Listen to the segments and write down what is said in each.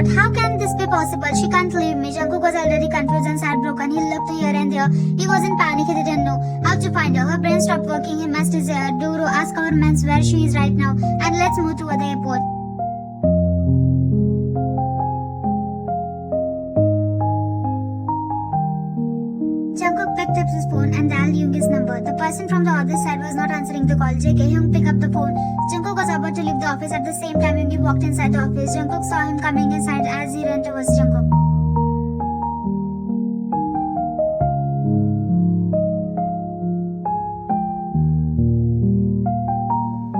But how can this be possible? She can't leave me. Jungkook was already confused and sad-broken. He looked here and there. He was in panic. He didn't know how to find her. Her brain stopped working. He messed his ear. Doro, ask our man where she is right now, and let's move toward the airport. Jungkook picked up his phone and dialed Yoongi's number. The person from the other side was not answering the call. JK, Hyung picked up the phone. Jungkook was about to leave the office. At the same time, Yoongi walked inside the office. Jungkook saw him coming inside. As he ran towards Jungkook.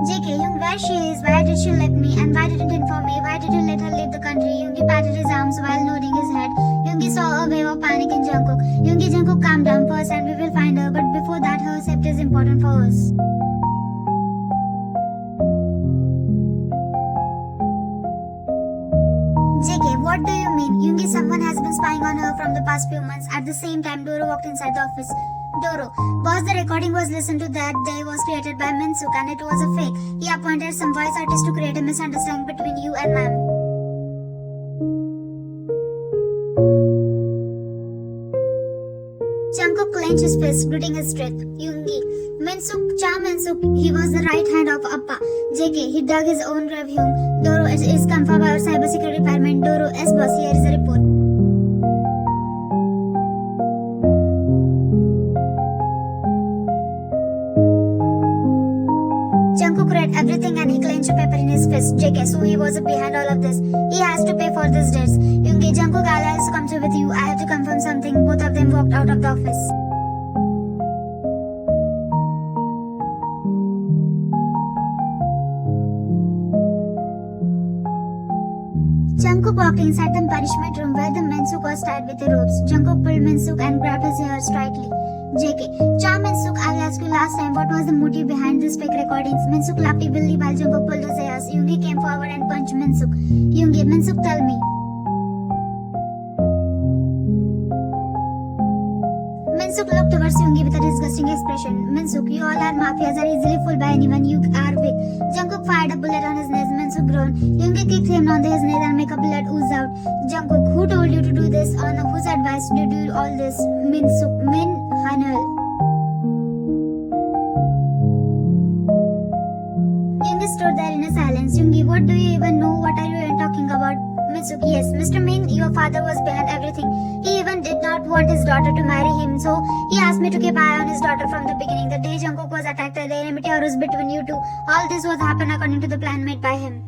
JK, Hyung, where she is? Why did she leave me? And why didn't inform me? Why did you let her leave the country? Yoongi patted his arms while nodding his head. Yoongi saw a wave of panic in Jungkook. Yoongi, Jungkook, calm down first and we will find her. But before that, her safety is important for us. JK, what do you mean? Yoongi, someone has been spying on her from the past few months. At the same time, Doro walked inside the office. Doro, boss, the recording was listened to that day was created by Minsuk and it was a fake. He appointed some voice artist to create a misunderstanding between you and ma'am. Jungkook clenched his fist, gritting his teeth. Yoongi, Minsuk, Cha Minsuk, he was the right hand of Appa. JK, he dug his own grave. Hyung, Doro, it is confirmed by our cybersecurity department. Doro, yes boss, here is a report. Jungkook read everything and he clenched a paper in his fist. JK, so he was behind all of this. He has to pay for this debts. Yoongi, Jungkook, I'll also come to with you. I have to confirm something. Both of them walked out of the office. Jungkook walked inside the punishment room where the Minsuk was tied with the ropes. Jungkook pulled Minsuk and grabbed his hair tightly. JK, Cha Minsuk, I'll ask you last time, what was the motive behind these fake recordings? Minsuk laughed evilly while Jungkook pulled his hairs. Yoongi came forward and punched Minsuk. Yoongi, Minsuk, tell me. Minsuk looked towards Yoongi with a disgusting expression. Minsuk, you all are mafias, are easily fooled by anyone. You are weak. Jungkook fired a bullet on his knees. Minsuk groaned. Yoongi kicked him on his knees and made a blood ooze out. Jungkook, who told you to do this? On whose advice did you do all this? Minsuk, Min Hanul. Yoongi stood there in a silence. Yoongi, what do you even know? What are you talking about? Minsuk, yes, Mr. Min, your father was behind everything. He even did not want his daughter to marry him, so he asked me to keep eye on his daughter from the beginning. The day Jungkook was attacked, the enmity arose between you two. All this was happened according to the plan made by him.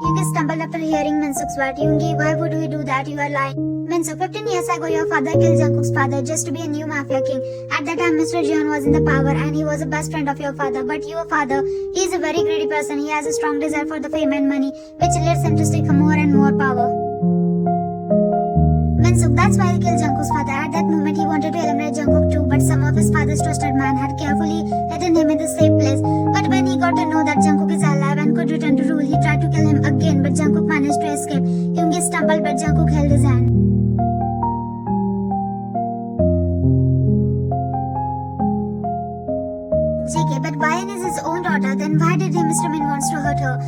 Yoongi stumbled after hearing Minsuk's word. Yoongi, why would we do that? You are lying. Minsuk, 15 years ago, your father killed Jungkook's father just to be a new mafia king. At that time, Mr. Jeon was in the power and he was the best friend of your father. But your father, he is a very greedy person. He has a strong desire for the fame and money, which leads him to seek more and more power. Minsuk, that's why he killed Jungkook's father. At that moment, he wanted to eliminate Jungkook too, but some of his father's trusted man had carefully hidden him in the safe place. But when he got to know that Jungkook is alive and could return to rule, he tried to kill him again, but Jungkook managed to escape. Yoongi stumbled, but Jungkook held his hand. JK, but Wyan is his own daughter, then why did Mr. Min wants to hurt her?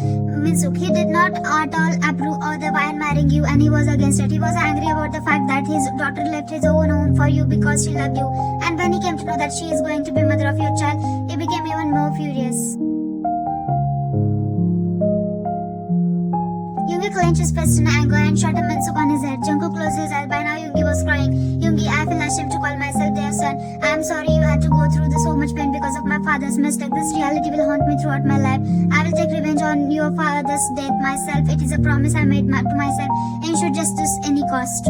Minsuk, he did not at all approve of the Wyan marrying you and he was against it. He was angry about the fact that his daughter left his own home for you because she loved you. And when he came to know that she is going to be mother of your child, he became even more furious. Yoongi clenched his fist in anger and shot a Minsuk on his head. Jungkook closed his eyes. By now Yoongi was crying. Yoongi, I feel ashamed to call myself their son. I am sorry you had to go through so much pain because of my father's mistake. This reality will haunt me throughout my life. I will take revenge on your father's death myself. It is a promise I made to myself. Ensure justice any cost.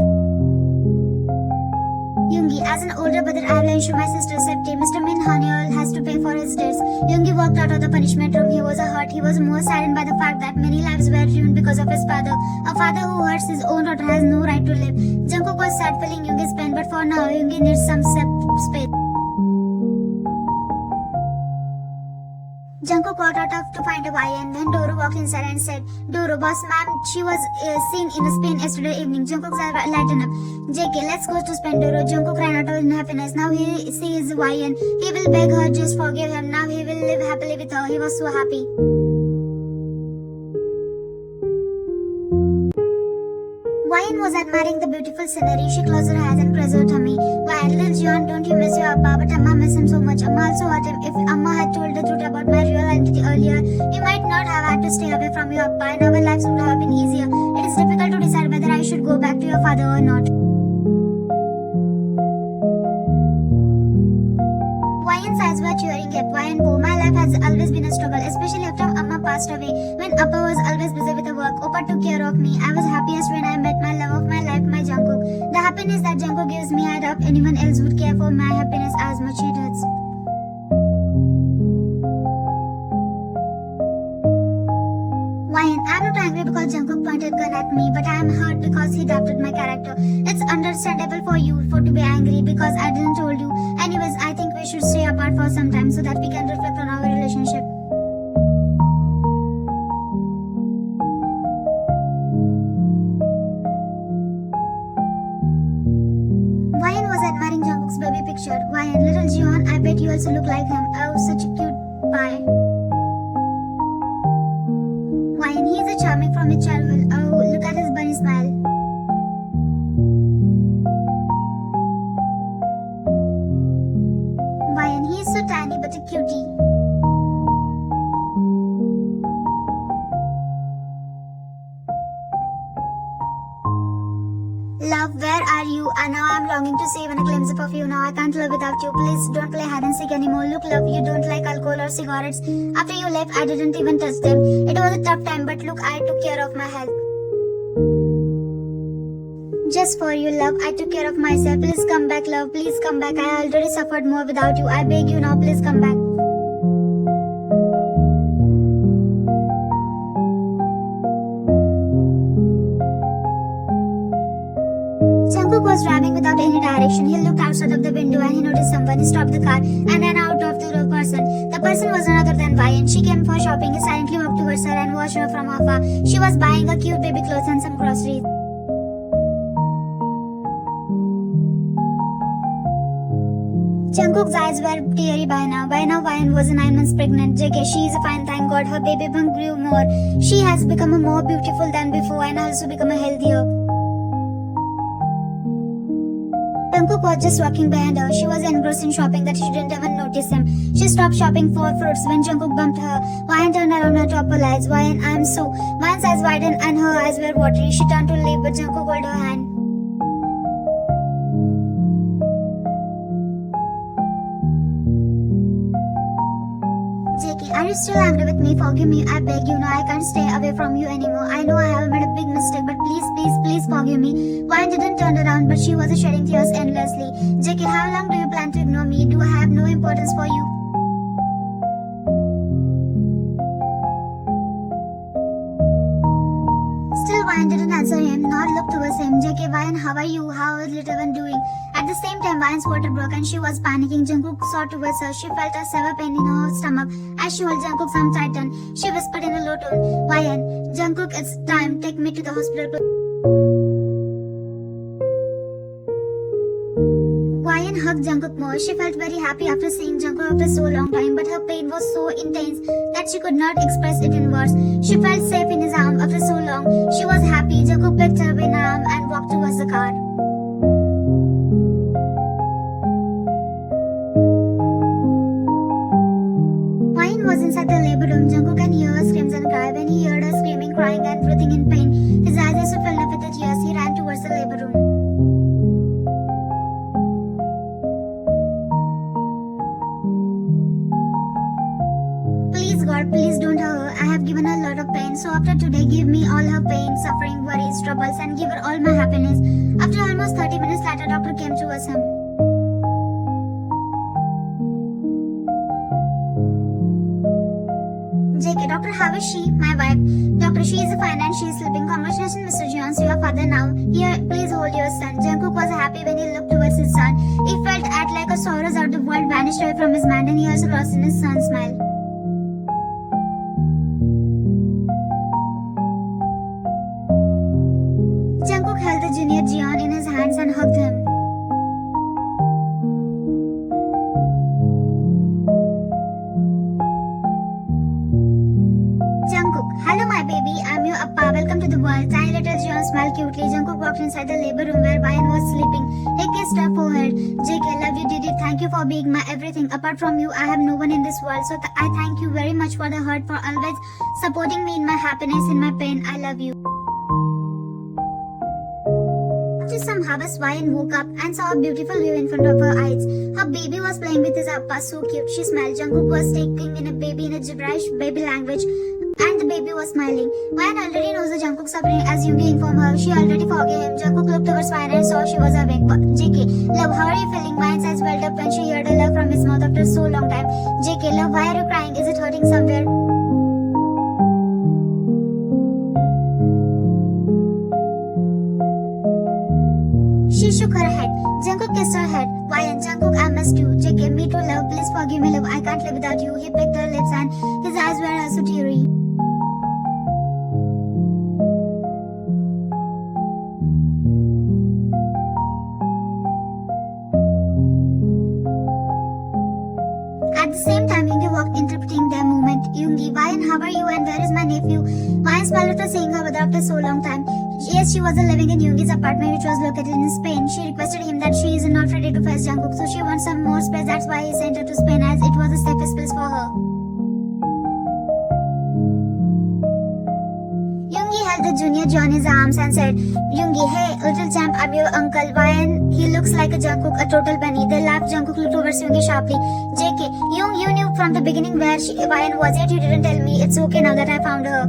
Yoongi, as an older brother, I will ensure my sister's safety. Mr. Min Hanyol has to pay for his debts. Yoongi walked out of the punishment room. He was hurt. He was more saddened by the fact that many lives were ruined because of his father. A father who hurts his own daughter has no right to live. Jungkook was sad feeling Yoongi's pain, but for now, Yoongi needs some space. Jungkook got out to find a Wyan when Doro walked inside and said, Doro, boss ma'am, she was seen in Spain yesterday evening. Jungkook's eyes lightened up. JK, let's go to Spain, Doro. Jungkook ran out in happiness. Now he sees Wyan. He will beg her, just forgive him. Now he will live happily with her. He was so happy. admiring the beautiful scenery. She closed her eyes and pressed her tummy. Why, little Jian, don't you miss your Appa? But Amma miss him so much. Amma also hurt him. If Amma had told the truth about my real identity earlier, you might not have had to stay away from your Appa, and our lives would have been easier. It is difficult to decide whether I should go back to your father or not. Wayan's eyes were tearing up. Wayan Po, my life has always been a struggle, especially after Amma passed away. When Appa was always busy with the work, Oppa took care of me. I was happiest when I met my love of my life, my Jungkook. The happiness that Jungkook gives me, I doubt anyone else would care for my happiness as much he does. Wayan, I'm not angry because Jungkook pointed gun at me, but I am hurt because he doubted my character. It's understandable for you to be angry because I didn't told you. Anyways, I think we should stay apart for some time so that we can reflect on our relationship. Wayan was admiring Jungkook's baby picture. Wayan, little Jihan, I bet you also look like him. Oh, such a cute pie. Wayan, he is a charming from his childhood. Oh, look at his bunny smile. Wayan, he is so tiny but a cutie. Love, where are you? And now I'm longing to see even a glimpse of you. Now I can't live without you. Please don't play hide and seek anymore. Look, love, you don't like alcohol or cigarettes. After you left, I didn't even touch them. It was a tough time, but look, I took care of my health. Just for you, love, I took care of myself. Please come back, love. Please come back. I already suffered more without you. I beg you now, please come back. Jungkook was driving without any direction. He looked outside of the window and he noticed someone. He stopped the car and ran out of the person. The person was none other than Wayan. She came for shopping. He silently walked towards her and watched her from afar. She was buying a cute baby clothes and some groceries. Jungkook's eyes were teary by now. By now, Wayan was 9 months pregnant. JK, she is fine, thank God. Her baby bump grew more. She has become more beautiful than before and also become healthier. Jungkook was just walking behind her. She was engrossed in shopping that she didn't even notice him. She stopped shopping for fruits when Jungkook bumped her. Wayan turned around her top her eyes. Wayan, I'm so. Wayan's eyes widened and her eyes were watery. She turned to leave, but Jungkook held her hand. JK, are you still angry with me? Forgive me, I beg you. Now I can't stay away from you anymore. I know I have made a big mistake, but please, please, please forgive me. Wayan didn't turn around, but she was shedding tears endlessly. JK, how long do you plan to ignore me? Do I have no importance for you? Still, Wayan didn't answer him, nor look towards him. JK, Wayan, how are you? How is little one doing? At the same time, Wayan's water broke and she was panicking. Jungkook saw towards her. She felt a severe pain in her stomach as she held Jungkook's arm tightened. She whispered in a low tone, Wayan, Jungkook, it's time. Take me to the hospital. Wayan hugged Jungkook more. She felt very happy after seeing Jungkook after so long time, but her pain was so intense that she could not express it in words. She felt safe in his arm after so long. She was happy. Jungkook picked her in her arm and walked towards the car. Wayan was inside the labor room. Jungkook can hear her screams and cry. When he heard her screaming, crying and breathing in pain, his eyes also filled up with the tears. He ran towards the labor room. Please God, please don't hurt her. I have given her a lot of pain. So after today, give me all her pain, suffering, worries, troubles and give her all my happiness. After almost 30 minutes later, doctor came towards him. JK, doctor, how is she? My wife. Doctor, she is fine and she is sleeping. Congratulations, Mr. Jones, you are father now. Here, please hold your son. Jungkook was happy when he looked towards his son. He felt like a sorrows out of the world vanished away from his mind and he also lost in his son's smile. Jungkook held the junior Jian in his hands and hugged him. Jungkook, hello my baby, I'm your Appa, welcome to the world. Tiny little Jian smiled cutely. Jungkook walked in inside the labor room where Ryan was sleeping. He kissed her forehead. JK, love you, Didi. Thank you for being my everything. Apart from you, I have no one in this world. So I thank you very much for the hurt, for always supporting me in my happiness, in my pain. I love you. After some hours, Ryan woke up and saw a beautiful view in front of her eyes. Her baby was playing with his appa, so cute. She smiled. Jungkook was taking in a baby in a gibberish baby language, and the baby was smiling. Ryan already knows the Jungkook suffering, as Yoongi informed her. She already forgave him. Jungkook looked towards Ryan and saw she was awake. But JK, love, how are you feeling? Ryan's eyes welled up when she heard a love from his mouth after so long time. JK, love, why are you crying? Is it hurting somewhere? She shook her head. Jungkook kissed her head. Ryan, Jungkook, I missed you. JK, me too, love. Please forgive me, love. I can't live without you. He picked her lips and his eyes were also teary. At the same time, Yoongi walked, interpreting their movement. Yoongi, Ryan, how are you and where is my nephew? Ryan smiled after seeing her mother after so long time. Yes, she was living in Yoongi's apartment, which was located in Spain. She requested him that she is not ready to face Jungkook, so she wants some more space. That's why he sent her to Spain, as it was the safest place for her. Yoongi held the junior John in his arms and said, Yoongi, hey, little champ, I'm your uncle. Ryan, he looks like a Jungkook, a total bunny. They laughed. Jungkook looked towards Yoongi sharply. JK, Yoong, you knew from the beginning where Ryan was, yet you didn't tell me. It's okay now that I found her.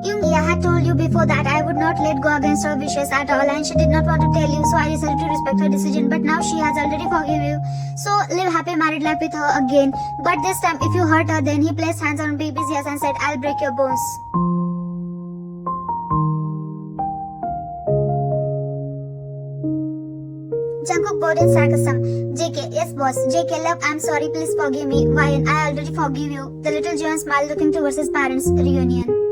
Yoongi, I had told you before that I would not let go against her wishes at all, and she did not want to tell you, so I decided to respect her decision. But now she has already forgiven you, so live happy married life with her again. But this time, if you hurt her, then he placed hands on baby's ears and said, I'll break your bones. Jungkook bowed in sarcasm. JK, yes boss. JK, love, I'm sorry, please forgive me. Ryan, I already forgive you. The little John smiled, looking towards his parents' reunion.